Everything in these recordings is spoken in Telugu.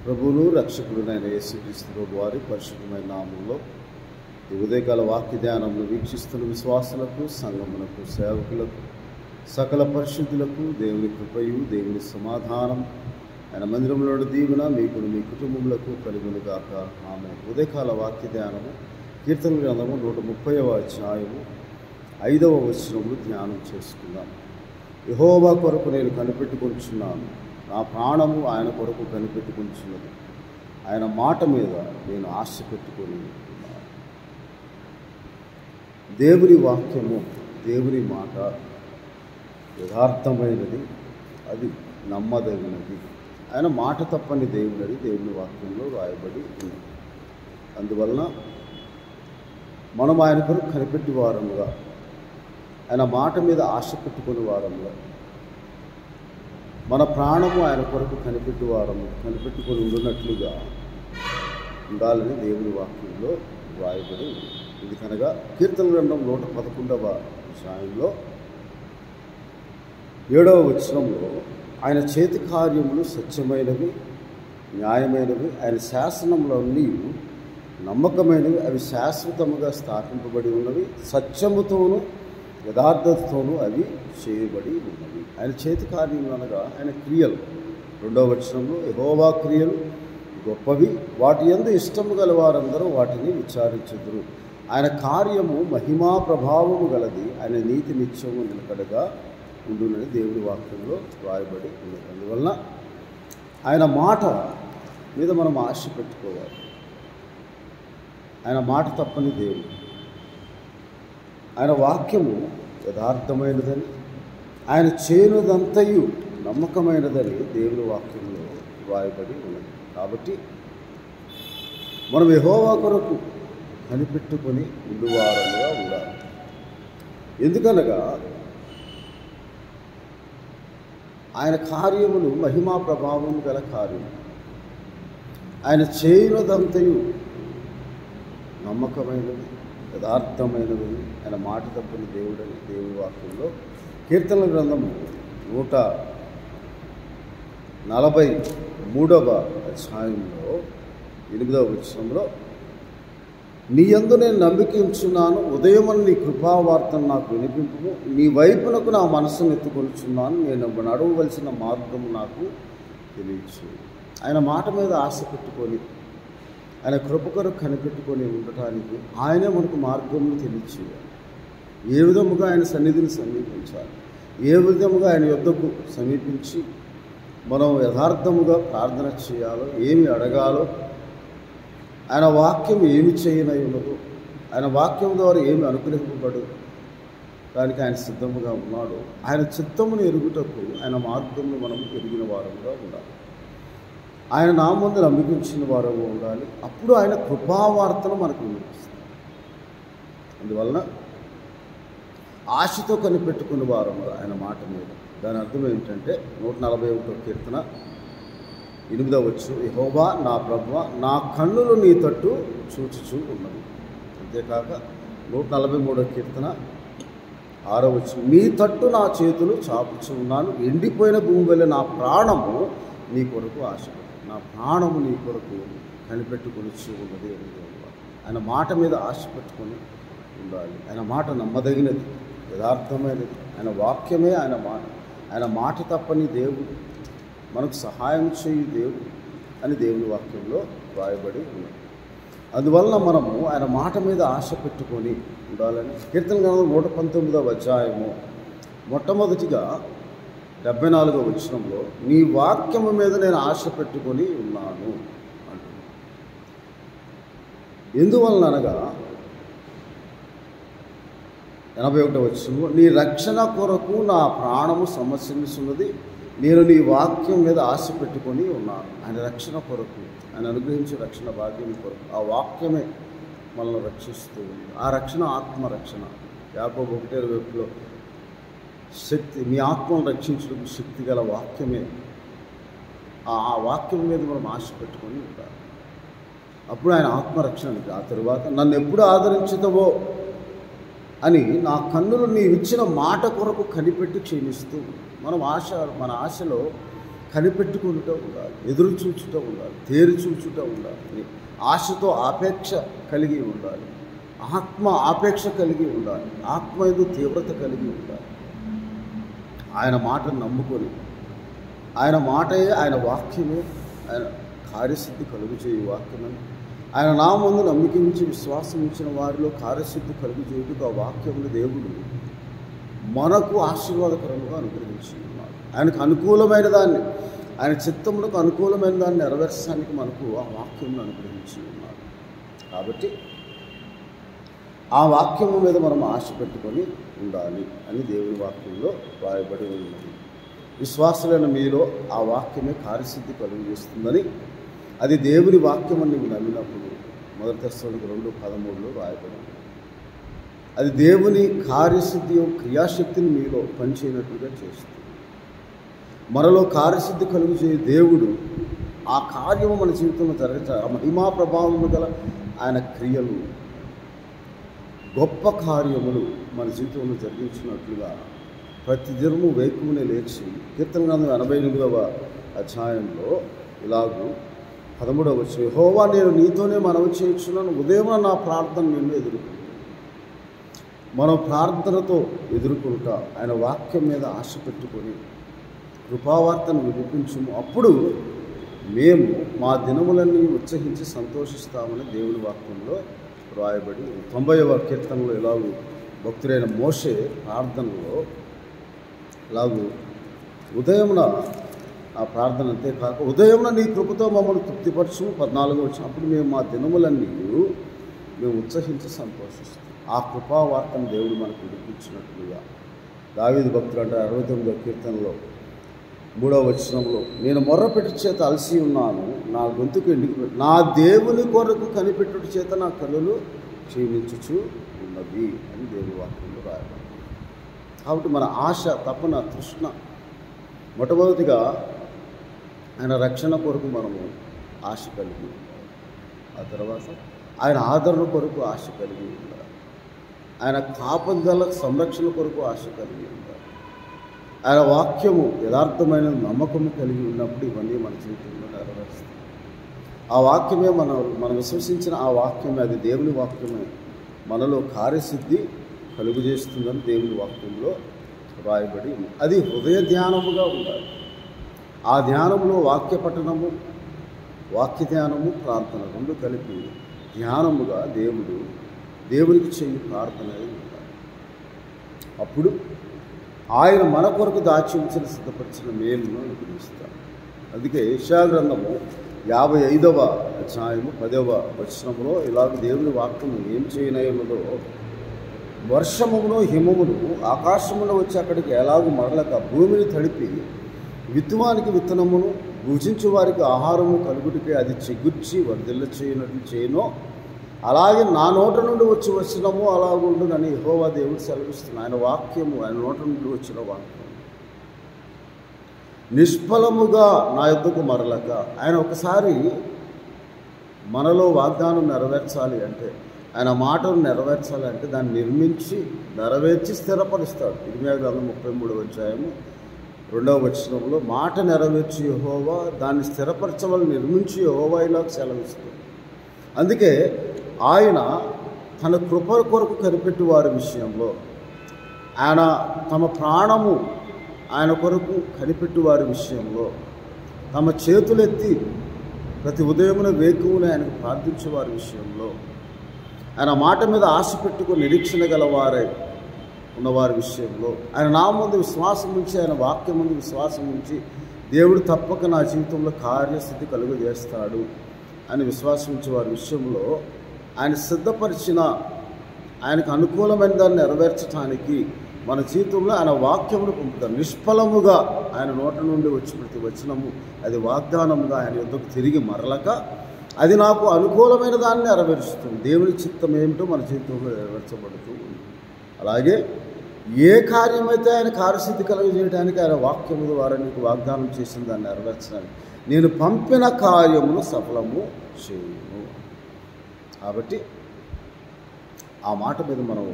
ప్రభువును రక్షకుడునైన యేసుక్రీస్తు ప్రభు వారి పరిశుద్ధమైన నామములో ఈ ఉదయకాల వాక్య ధ్యానంలో వీక్షిస్తున్న విశ్వాసులకు, సంఘములకు, సేవకులకు, సకల పరిశుద్ధులకు దేవుని కృపయు, దేవుని సమాధానం, ఆయన మందిరంలోని దీవెన మీకును మీ కుటుంబములకు కలుగును గాక. ఆమె ఉదయకాల వాక్య ధ్యానము కీర్తన గ్రంథము 130వ అధ్యాయము 5వ వచనములు ధ్యానం చేసుకుందాం. యెహోవా కొరకు నేను కనిపెట్టుకొనుచున్నాను, నా ప్రాణము ఆయన కొరకు కనిపెట్టుకొనుచున్నది, ఆయన మాట మీద నేను ఆశ పెట్టుకొని ఉన్నాను. దేవుని వాక్యము, దేవుని మాట యథార్థమైనది, అది నమ్మదగినది. ఆయన మాట తప్పని దేవుడని దేవుని వాక్యంలో రాయబడి ఉన్నది. అందువలన మనం ఆయన కొరకు కనిపెట్టి వారముగా, ఆయన మాట మీద ఆశ పెట్టుకుని వారముగా, మన ప్రాణము ఆయన కొరకు కనిపెట్టుకొని ఉండునట్లుగా ఉండాలని దేవుని వాక్యంలో రాయబడి ఉంది. ఇది కనుక కీర్తన గ్రంథం 111వ అధ్యాయంలో 7వ వచనంలో ఆయన చేతి కార్యములు సత్యమైనవి, న్యాయమైనవి, ఆయన శాసనములన్నీ నమ్మకమైనవి, అవి శాశ్వతముగా స్థాపింపబడి ఉన్నవి, సత్యముతోనూ యథార్థతతోనూ అవి చేయబడి ఉన్నవి. ఆయన చేతి కార్యములు అనగా ఆయన క్రియలు. 2వ వచనంలో యెహోవా క్రియలు గొప్పవి, వాటి యందు ఇష్టము గల వారందరూ వాటిని విచారించుదురు. ఆయన కార్యము మహిమా ప్రభావము గలది, ఆయన నీతి నిత్యము నిలకడగా ఉండునని దేవుని వాక్యంలో రాయబడి ఉన్నది. అందువలన ఆయన మాట మీద మనం ఆశ పెట్టుకోవాలి. ఆయన మాట తప్పని దేవుడు, ఆయన వాక్యము యథార్థమైనదని, ఆయన చేయనుదంతయు నమ్మకమైనదని దేవుని వాక్యంలో రాయబడి ఉన్నది. కాబట్టి మనం యెహోవా కొరకు కనిపెట్టుకొని ఉండువారముగా ఉండాలి. ఎందుకనగా ఆయన కార్యములు మహిమా ప్రభావం గల కార్యము, ఆయన చేయనుదంతయు నమ్మకమైనది, యథార్థమైనది, ఆయన మాట తప్పని దేవుడని దేవుని వాక్యంలో కీర్తన గ్రంథము 143వ అధ్యాయంలో 8వ వచనంలో, నీ యందు నేను నమ్మిక ఉంచున్నాను, ఉదయమున నీ కృపావార్తను నాకు వినిపింపుము, నీ వైపునకు నా మనసును ఎత్తుకొనుచున్నాను, నేను నడవవలసిన మార్గము నాకు తెలియచ్చు. ఆయన మాట మీద ఆశ పెట్టుకొని, ఆయన కృప కొరకు కనిపెట్టుకొని ఉండటానికి ఆయనే మనకు మార్గమును తెలియచేయాలి. ఏ విధముగా ఆయన సన్నిధిని సమీపించాలి, ఏ విధముగా ఆయన యొద్దకు సమీపించి మనం యథార్థముగా ప్రార్థన చేయాలో, ఏమి అడగాలో, ఆయన వాక్యం ఏమి చేయనై ఉన్నదో, ఆయన వాక్యం ద్వారా ఏమి అనుగ్రహింపబడు దానికి ఆయన సిద్ధముగా ఉన్నాడు. ఆయన చిత్తమును ఎరుగుటకు ఆయన మార్గమును మనం ఎరిగిన వారముగా ఉండాలి. ఆయన నామందు నమ్మికించిన వారము ఉండాలి. అప్పుడు ఆయన కృపావార్తను మనకు వినిపిస్తుంది. అందువలన ఆశతో కనిపెట్టుకున్న వారముగా ఆయన మాట మీద. దాని అర్థం ఏంటంటే 141వ కీర్తన 8వ వచనం, యెహోవా నా ప్రభువా, నా కన్నులు నీ తట్టు చూచుచూ ఉన్నవి. అంతేకాక 143వ కీర్తన 6వ వచనం, నీ తట్టు నా చేతులు చాపుచూ ఉన్నాను, ఎండిపోయిన భూమి వల్ల నా ప్రాణము నీ కొరకు ఆశ, నా ప్రాణము నీ కొరకు కనిపెట్టుకొని ఉన్నది. ఆయన మాట మీద ఆశ పెట్టుకొని ఉండాలి. ఆయన మాట నమ్మదగినది, యథార్థమైనది. ఆయన వాక్యమే ఆయన మాట. ఆయన మాట తప్పని దేవుడు, మనకు సహాయం చేయు దేవుడు అని దేవుని వాక్యంలో రాయబడి ఉన్నది. అందువలన మనము ఆయన మాట మీద ఆశ పెట్టుకొని ఉండాలని కీర్తన గ్రంథం 119వ అధ్యాయము మొట్టమొదటిగా 74వ వచనంలో, నీ వాక్యము మీద నేను ఆశ పెట్టుకొని ఉన్నాను అంటున్నాను. ఎందువలన అనగా 81వ వచనంలో, నీ రక్షణ కొరకు నా ప్రాణము సమస్యనిస్తున్నది, నేను నీ వాక్యం మీద ఆశ పెట్టుకొని ఉన్నాను. ఆయన రక్షణ కొరకు, ఆయన అనుగ్రహించే రక్షణ భాగ్యం కొరకు ఆ వాక్యమే మనల్ని రక్షిస్తూ ఉంది. ఆ రక్షణ ఆత్మరక్షణ. యాకోబు 1:20లో శక్తి, మీ ఆత్మను రక్షించడానికి శక్తి గల వాక్యమే. ఆ వాక్యం మీద మనం ఆశ పెట్టుకొని ఉండాలి. అప్పుడు ఆయన ఆత్మరక్షణ. ఆ తరువాత నన్ను ఎప్పుడు ఆదరించుతావో అని నా కన్నులు నీవిచ్చిన మాట కొరకు కనిపెట్టి క్షీణిస్తూ, మన ఆశలో కనిపెట్టుకుంటూ ఉండాలి, ఎదురు చూచుతూ ఉండాలి, తేరి చూచుతూ ఉండాలి, ఆశతో ఆపేక్ష కలిగి ఉండాలి, ఆత్మ ఆపేక్ష కలిగి ఉండాలి, ఆత్మ యందు తీవ్రత కలిగి ఉండాలి. ఆయన మాటను నమ్ముకొని, ఆయన మాటయే, ఆయన వాక్యమే ఆయన కార్యసిద్ధి కలుగు చేయు వాక్యమని, ఆయన నా ముందు నమ్మిక ఉంచి విశ్వాసం ఉంచిన వారిలో కార్యసిద్ధి కలుగు చేయుటకు ఆ వాక్యమును దేవుడు మనకు ఆశీర్వాదకరంగా అనుగ్రహించి ఉన్నాడు. ఆయనకు అనుకూలమైన దాన్ని, ఆయన చిత్తములకు అనుకూలమైన దాన్ని నెరవేర్చడానికి మనకు ఆ వాక్యమును అనుగ్రహించి ఉన్నాడు. కాబట్టి ఆ వాక్యము మీద మనం ఆశ పెట్టుకొని ఉండాలి అని దేవుని వాక్యంలో రాయబడి ఉన్నది. విశ్వాసులైన మీలో ఆ వాక్యమే కార్యసిద్ధి కలుగు చేస్తుందని, అది దేవుని వాక్యం అని నీవు నమ్మినప్పుడు 1 తెస్సలోనికీయులకు 2:13 రాయబడింది. అది దేవుని కార్యసిద్ధి క్రియాశక్తిని మీలో పనిచేయనట్లుగా చేస్తుంది. మనలో కార్యసిద్ధి కలుగు చేయ దేవుడు ఆ కార్యము మన జీవితంలో జరగ మహిమా ప్రభావము గల ఆయన క్రియలు, గొప్ప కార్యములు మన జీవితంలో జరిగించినట్లుగా ప్రతి దినము వేకువనే లేచి కీర్తన గ్రంథం 88వ అధ్యాయంలో ఇలాగూ 13వ వచనం, యెహోవా నేను నీతోనే మనవి చేయుచున్నాను, ఉదయం నా ప్రార్థన నిన్ను ఎదుర్కొంటాను. మనం ప్రార్థనతో ఎదుర్కొంటా ఆయన వాక్యం మీద ఆశ పెట్టుకొని కృపావార్తను వినిపించుము, అప్పుడు మేము మా దినములన్నీ ఉత్సహించి సంతోషిస్తామని దేవుని వాక్యంలో రాయబడి. 90వ కీర్తనలో ఇలాగూ భక్తుడైన మోషే ప్రార్థనలో ఇలాగూ ఉదయమున ఆ ప్రార్థన, అంతేకాక ఉదయమున నీ కృపతో మమ్మల్ని తృప్తిపరచుము 14వ వచనం, అప్పుడు మేము మా దినములన్నీ మేము ఉత్సహించి సంతోషిస్తాం. ఆ కృపావార్తను దేవుడు మనకు వినిపించినట్లుగా దావీదు భక్తుడు అంటే 69వ కీర్తనలో 3వ వచనంలో, నేను మొర్రపెట్టు చేత అలసి ఉన్నాను, నా గొంతుకు ఎండికి, నా దేవుని కొరకు కనిపెట్టుట చేత నా కళ్ళు క్షీణించుచు ఉన్నది అని దేవుని వాక్యంలో రాయబడింది. కాబట్టి మన ఆశ, తపన, తృష్ణ మొట్టమొదటిగా ఆయన రక్షణ కొరకు మనము ఆశ కలిగి ఉండాలి. ఆ తర్వాత ఆయన ఆదరణ కొరకు ఆశ కలిగి ఉండాలి. ఆయన కాపుదల సంరక్షణ కొరకు ఆశ కలిగి ఉండాలి. ఆయన వాక్యము యథార్థమైన నమ్మకము కలిగి ఉన్నప్పుడు ఇవన్నీ మన జీవితంలో నెరవేరుస్తాయి. ఆ వాక్యమే మనం విశ్వసించిన ఆ వాక్యమే, అది దేవుని వాక్యమే మనలో కార్యసిద్ధి కలుగు చేస్తుందని దేవుని వాక్యంలో రాయబడి ఉంది. అది హృదయ ధ్యానముగా ఉండాలి. ఆ ధ్యానంలో వాక్య పఠనము, వాక్య ధ్యానము, ప్రార్థన రెండు కలిపి ధ్యానముగా దేవునికి చేయు ప్రార్థన ఉండాలి. అప్పుడు ఆయన మన కొరకు దాచి ఉంచిన సిద్ధపరిచిన మేలును అనుగ్రహిస్తాడు. అందుకే యెషయా గ్రంథము 55వ అధ్యాయము 10వ వచనంలో ఇలాగ దేవుని వాక్యము ఏం చేయనయ్యున్నదో, వర్షమును హిమమును ఆకాశములో వచ్చి అక్కడికి ఎలాగూ మరలక భూమిని తడిపి విత్తువానికి విత్తనమును, భుజించు వారికి ఆహారము కలుగుటికే అది చిగుర్చి వర్ధిల్ల చేయనట్లు చేయనో, అలాగే నా నోట నుండి వచ్చి వచనము అలాగుండునని యెహోవా దేవుడు సెలవిస్తున్నాడు. ఆయన వాక్యము, ఆయన నోట నుండి వచ్చిన వాక్యం నిష్ఫలముగా నా యొద్దకు మరలక, ఆయన ఒకసారి మనలో వాగ్దానం నెరవేర్చాలి అంటే, ఆయన మాటను నెరవేర్చాలి అంటే దాన్ని నిర్మించి నెరవేర్చి స్థిరపరుస్తాడు. ఇర్మీయా గ్రంథం 33వ అధ్యాయము 2వ వచనంలో, మాట నెరవేర్చి యెహోవా దాన్ని స్థిరపరచవలని నిర్మించి యెహోవా ఇలా సెలవిస్తుంది. అందుకే ఆయన తన కృప కొరకు కనిపెట్టి వారి విషయంలో, ఆయన తమ ప్రాణము ఆయన కొరకు కనిపెట్టి వారి విషయంలో, తమ చేతులెత్తి ప్రతి ఉదయమున వేకువని ఆయనకు ప్రార్థించే వారి విషయంలో, ఆయన మాట మీద ఆశ పెట్టుకుని నిరీక్షణ గలవారై ఉన్నవారి విషయంలో, ఆయన నా ముందు విశ్వాసం ఉంచి, ఆయన వాక్యం ముందు విశ్వాసం ఉంచి, దేవుడు తప్పక నా జీవితంలో కార్యస్థితి కలుగజేస్తాడు అని విశ్వాసం ఉంచే వారి విషయంలో ఆయన సిద్ధపరిచిన, ఆయనకు అనుకూలమైన దాన్ని నెరవేర్చడానికి మన జీవితంలో ఆయన వాక్యమును పంపుతారు. నిష్ఫలముగా ఆయన నోట నుండి వచ్చి ప్రతి వచనము అది వాగ్దానముగా ఆయన యొద్దకు తిరిగి మరలక అది నాకు అనుకూలమైన దాన్ని నెరవేరుస్తుంది. దేవుని చిత్తం ఏమిటో మన జీవితంలో నెరవేర్చబడుతూ ఉంది. అలాగే ఏ కార్యమైతే ఆయన కార్యసిద్ధి కలుగజేయడానికి ఆయన వాక్యము ద్వారా నీకు వాగ్దానం చేసిన దాన్ని నెరవేర్చడానికి, నేను పంపిన కార్యమును సఫలము చేయును. కాబట్టి ఆ మాట మీద మనం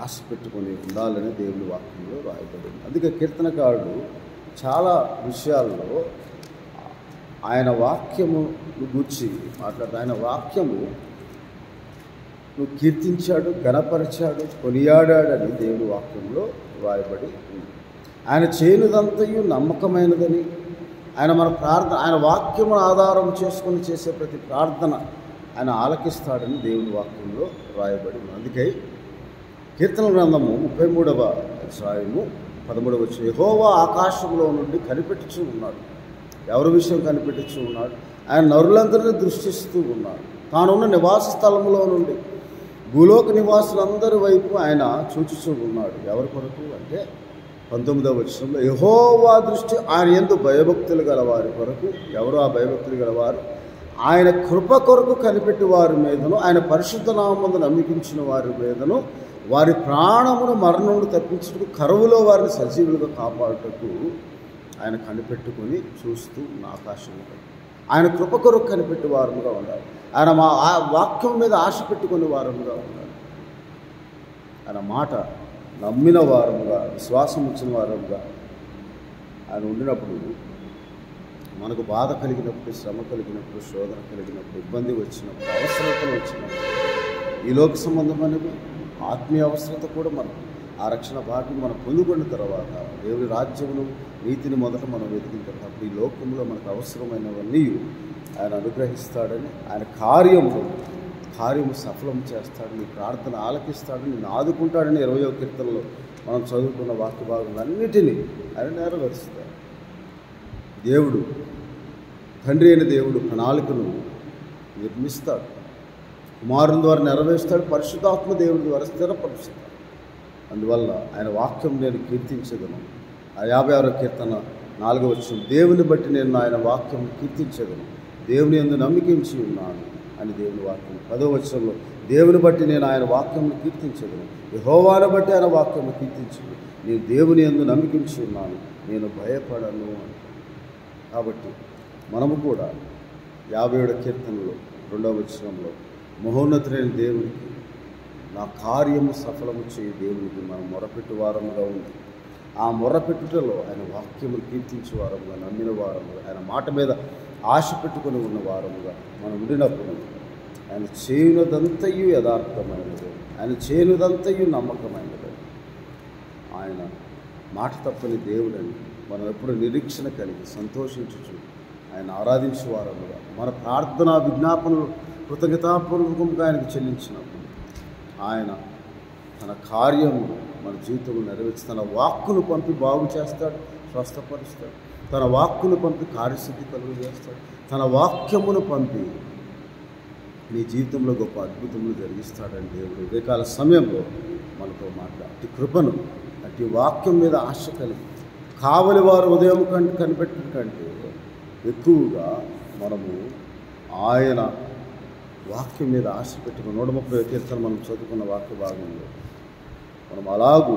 ఆశ పెట్టుకొని ఉండాలని దేవుని వాక్యంలో రాయబడింది. అందుకే కీర్తనకారుడు చాలా విషయాల్లో ఆయన వాక్యము గూర్చి మాట్లాడుతూ ఆయన వాక్యము నువ్వు కీర్తించాడు, ఘనపరిచాడు, కొనియాడాడని దేవుని వాక్యంలో రాయబడి ఉంది. ఆయన చేయనిదంతయు నమ్మకమైనదని, ఆయన మన ప్రార్థన, ఆయన వాక్యమును ఆధారం చేసుకొని చేసే ప్రతి ప్రార్థన ఆయన ఆలకిస్తాడని దేవుని వాక్యంలో రాయబడి ఉంది. అందుకే కీర్తన గ్రంథము 33వ అధ్యాయము 13వ వచనం, యెహోవా ఆకాశంలో నుండి కనిపెట్టుచూ ఉన్నాడు. ఎవరి విషయం కనిపెట్టుచూ ఉన్నాడు? ఆయన నరులందరినీ దృష్టిస్తూ ఉన్నాడు. తానున్న నివాస స్థలంలో నుండి భూలోక నివాసులందరి వైపు ఆయన చూచుచూ ఉన్నాడు. ఎవరి కొరకు అంటే 19వ వచనంలో, యెహోవా దృష్టి ఆయన యందు భయభక్తులు గలవారి కొరకు. ఎవరు ఆ భయభక్తులు గలవారు? ఆయన కృప కొరకు కనిపెట్టి వారి మీదను, ఆయన పరిశుద్ధ నామమున నమ్మికించిన వారి మీదను, వారి ప్రాణమును మరణం నుండి తప్పించుటకు, కరువులో వారిని సజీవులుగా కాపాడుటకు ఆయన కనిపెట్టుకొని చూస్తూ ఉన్న ఆకాశంలో ఆయన కృప కొరకు కనిపెట్టి వారముగా ఉండాలి. ఆయన ఆ వాక్యం మీద ఆశ పెట్టుకునే వారముగా ఉండాలి. ఆయన మాట నమ్మిన వారముగా, విశ్వాసం ఇచ్చిన వారముగా ఆయన ఉండినప్పుడు, మనకు బాధ కలిగినప్పుడు, శ్రమ కలిగినప్పుడు, శోధన కలిగినప్పుడు, ఇబ్బంది వచ్చినప్పుడు, అవసరతలు వచ్చినప్పుడు, ఈ లోక సంబంధమైనవి ఆత్మీయ అవసరత కూడా మనం ఆ రక్షణ భాగ్యం మనం పొందుకున్న తర్వాత, దేవుని రాజ్యమును నీతిని మొదట మనం వెతికిన తర్వాత ఈ లోకంలో మనకు అవసరమైనవన్నీ ఆయన అనుగ్రహిస్తాడని, ఆయన కార్యము సఫలం చేస్తాడు, నీ ప్రార్థన ఆలకిస్తాడు, నిన్ను ఆదుకుంటాడని 20వ కీర్తనలో మనం చదువుకున్న వాక్య భాగాలన్నిటినీ ఆయన నెరవేరుస్తాడు. దేవుడు, తండ్రి అయిన దేవుడు ప్రణాళికను నిర్మిస్తాడు, కుమారుని ద్వారా నెరవేరుస్తాడు, పరిశుద్ధాత్మ దేవుడి ద్వారా స్థిరపరుస్తాడు. అందువల్ల ఆయన వాక్యం నేను కీర్తించదను. ఆ 56వ కీర్తన 4వ వచనం, దేవుని బట్టి నేను ఆయన వాక్యం కీర్తించదను, దేవుని యందు నమ్మికించి ఉన్నాను అని దేవుని వాక్యం. 10వ వచనంలో, దేవుని బట్టి నేను ఆయన వాక్యం కీర్తించదను, యెహోవాను బట్టి ఆయన వాక్యం కీర్తించదు, నేను దేవుని యందు నమ్మికించి ఉన్నాను, నేను భయపడను అని. కాబట్టి మనము కూడా 57వ కీర్తనలో 2వ వచనంలో, మహోన్నతుడైన దేవునికి, నా కార్యము సఫలము చేయ దేవునికి మనం మొరపెట్టు వారముగా ఉంది. ఆ మొరపెట్టుటలో ఆయన వాక్యమును కీర్తించే వారముగా, నమ్మిన వారముగా, ఆయన మాట మీద ఆశ పెట్టుకుని ఉన్న వారముగా మనం ఉండినప్పుడు, ఆయన చేయునదంతయు యథార్థమైనది, ఆయన చేయునదంతయు నమ్మకమైనది, ఆయన మాట తప్పని దేవుడని మనం ఎప్పుడు నిరీక్షణ కలిగి సంతోషించుచు ఆయన ఆరాధించే వారముగా, మన ప్రార్థన విజ్ఞాపనలు కృతజ్ఞతాపూర్వకంగా ఆయనకు చెల్లించినప్పుడు, ఆయన తన కార్యము మన జీవితంలో నెరవేర్చి తన వాక్కును పంపి బాగు చేస్తాడు, స్వస్థపరుస్తాడు, తన వాక్కును పంపి కార్యసిద్ధి కలుగు చేస్తాడు, తన వాక్యమును పంపి నీ జీవితంలో గొప్ప అద్భుతములు జరిగిస్తాడని దేవుడు ఉదయకాల సమయంలో మనతో అట్టి కృపను, అట్టి వాక్యం మీద ఆశ కలిగి కావలి వారు ఉదయం కనిపెట్టిన కంటే ఎక్కువగా మనము ఆయన వాక్యం మీద ఆశ పెట్టుకుని 130వ కీర్తన మనం చదువుకున్న వాక్య భాగంలో మనం అలాగూ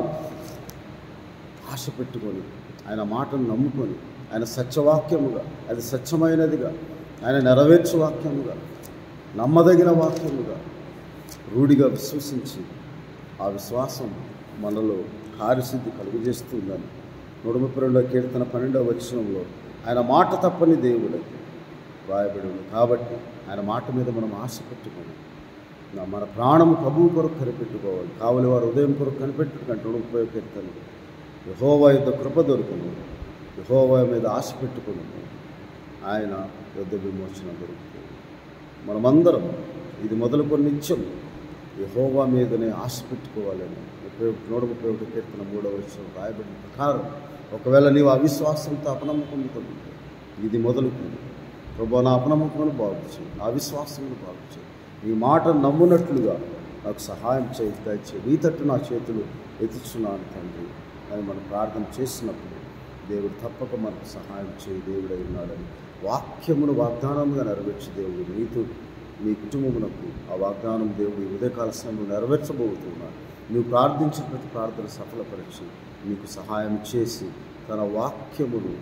ఆశ పెట్టుకొని ఆయన మాటను నమ్ముకొని, ఆయన సత్యవాక్యముగా, అది సత్యమైనదిగా, ఆయన నెరవేర్చు వాక్యముగా, నమ్మదగిన వాక్యముగా రూఢిగా విశ్వసించి ఆ విశ్వాసం మనలో కార్యసిద్ధి కలుగజేస్తుందని 132వ కీర్తన 12వ వచనంలో ఆయన మాట తప్పని దేవుడు రాయబడి ఉంది. కాబట్టి ఆయన మాట మీద మనం ఆశ పెట్టుకొని మన ప్రాణము ప్రభువు కొరకు కనిపెట్టుకోవాలి. కావలి వారు ఉదయం కొరకు కనిపెట్టుకుంటే 30వ కీర్తన, యెహోవా యుద్ధ కృప దొరుకును, యెహోవా మీద ఆశ పెట్టుకుని ఆయన యుద్ధ విమోచన దొరుకుతుంది. మనమందరం ఇది మొదలుకొని నిత్యం యెహోవా మీదనే ఆశ పెట్టుకోవాలని 131వ కీర్తన 3వ వచనం రాయబడిన ప్రకారం, ఒకవేళ నీవు అవిశ్వాసంతో అపనమ్మకంతో ఇది మొదలుకొని, ప్రభు నా అపనమ్మకమును బాగు చేయి, ఆ విశ్వాసమును బాగు చేయి, నీ మాట నమ్మునట్లుగా నాకు సహాయం చేయి, దయచేయి, నీ తట్టు నా చేతులు ఎత్తుచున్నాను తండ్రి అని మనం ప్రార్థన చేసినప్పుడు దేవుడు తప్పక మనకు సహాయం చేయి దేవుడై ఉన్నాడని వాక్యమును వాగ్దానముగా నెరవేర్చి దేవుడు నీతో నీ కుటుంబమునకు ఆ వాగ్దానం దేవుడు ఈ ఉదయకాల సమయంలో నెరవేర్చబోతున్నాడు. నువ్వు ప్రార్థించిన ప్రతి ప్రార్థన సఫలపరిచి నీకు సహాయం చేసి తన వాక్యమును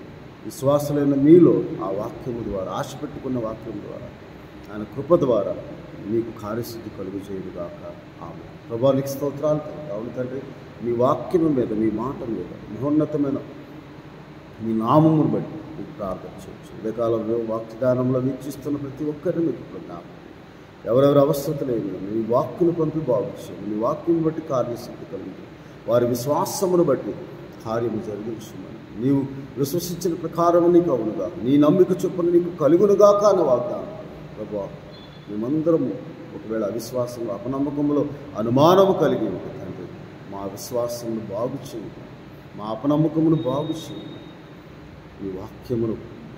విశ్వాసులైన మీలో ఆ వాక్యము ద్వారా, ఆశ పెట్టుకున్న వాక్యం ద్వారా, ఆయన కృప ద్వారా మీకు కార్యసిద్ధి కలుగు చేయడుగాక. ఆమె ప్రభువానికి స్తోత్రాలు. అవును తండ్రి, మీ వాక్యము మీద, మీ మాట మీద, మహోన్నతమైన మీ నామమును బట్టి మీకు ప్రార్థన చేయొచ్చు. ఉదయకాలంలో వాక్యదానంలో వీక్షిస్తున్న ప్రతి ఒక్కరిని మీకు ప్రణామం. ఎవరెవరి అవసరతలు ఏమి నీ వాక్కును పంపి బాగు చేయండి. నీ వాక్కును బట్టి కార్యసిద్ధి కలిగి వారి విశ్వాసమును బట్టి కార్యము జరిగించుమని, నీవు విశ్వసించిన ప్రకారము నీకు అవునుగా, నీ నమ్మిక చొప్పున నీకు కలుగునుగా కాని వాగ్దానం ప్రభువా. మేమందరము ఒకవేళ అవిశ్వాసంలో అపనమ్మకంలో అనుమానము కలిగి ఉంటే తండ్రి, మా విశ్వాసమును బాగు చేయండి, మా అపనమ్మకమును బాగు చేయండి. మీ వాక్యమును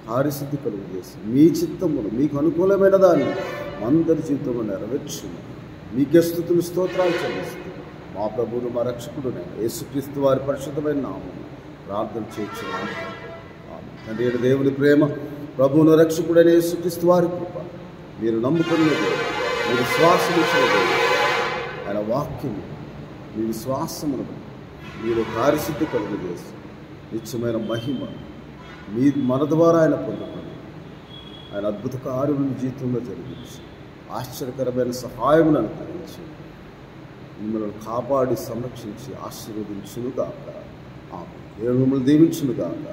కార్యసిద్ధి కలుగు చేసి మీ చిత్తమును మీకు అనుకూలమైన దాన్ని అందరి జీవితంలో నెరవేర్చును. మీకే స్తుతులు స్తోత్రాలు చెల్లిస్తూ మా ప్రభువును మా రక్షకుడునే యేసుక్రీస్తు వారి పరిశుద్ధమైన నామం ప్రార్థన చేయించున్నాము. తండ్రి అయిన దేవుని ప్రేమ, ప్రభువును రక్షకుడైన యేసుక్రీస్తు వారి కృప, మీరు నమ్ముకునేది, మీరు విశ్వాసం ఇచ్చినది, ఆయన వాక్యము మీ విశ్వాసమును మీరు కార్యసిద్ధి కలుగు చేసి నిత్యమైన మహిమ మన ద్వారా ఆయన పొందుకొని ఆయన అద్భుత కార్యములను జీవితంలో జరిగించి ఆశ్చర్యకరమైన సహాయమును అనుగ్రహించి మిమ్మల్ని కాపాడి సంరక్షించి ఆశీర్వదించునుగాక. దేవుడు మిమ్మల్ని దీవించునుగాక.